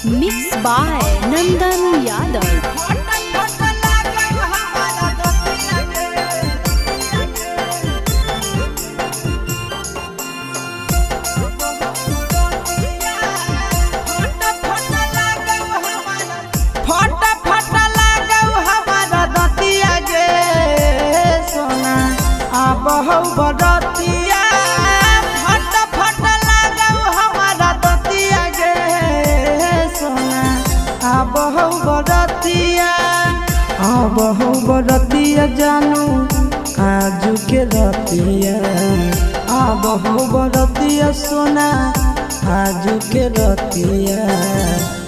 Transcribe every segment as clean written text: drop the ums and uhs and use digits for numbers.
Mixed by Nandan Yadav. बहु बरतिया फट फट लागौ हमारा दतिया गे सोना बहु बरतिया जानू आजू के रतिया बहु बरतिया सोना आजू के रतिया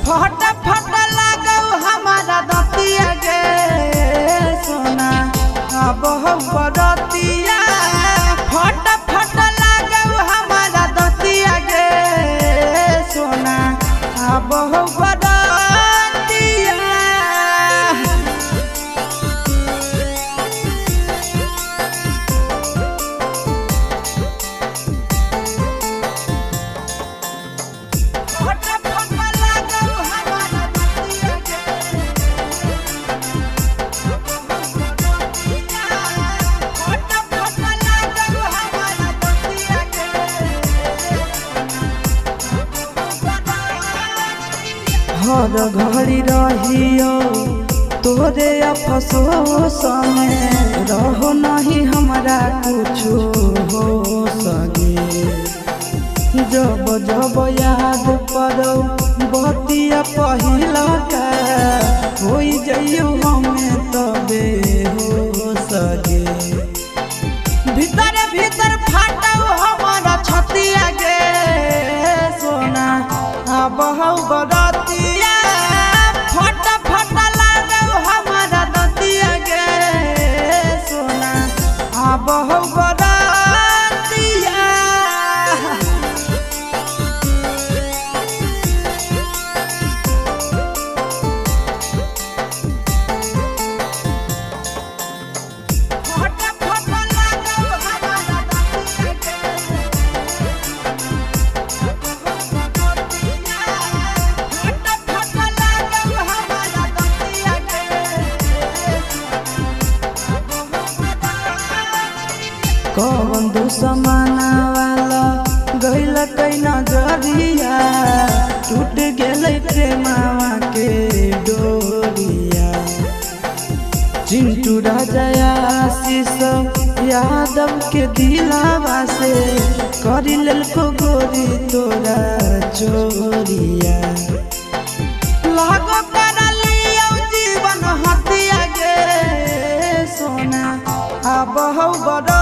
फट फट लागौ हमारा दतिया गे सोना बहु बरतिया फट फट लागौ हमारा दतिया गे सोना बहु बरतिया हर घड़ी रहियो तोरे अफसोस में रहो नहीं हमारा कुछ हो सके जब जब याद पड़ो बतिया पहिला का हो जाइयो हमें तबे हो सके भीतर भीतर फाटो हमारा छतिया गे सोना बहु बरतिया फट फट लागौ हमारा दतिया गे सोना बहु बरतिया कौन दुश्मना वाला गइल कई नजरिया टूट गेलै प्रेमावा के डोरिया चिंटू राजा आशीष यादव के दिलावा से करी लेलको गोरी तोरा चोरिया लागो करा लियो जीवन हतिया गे सोना बहु बड़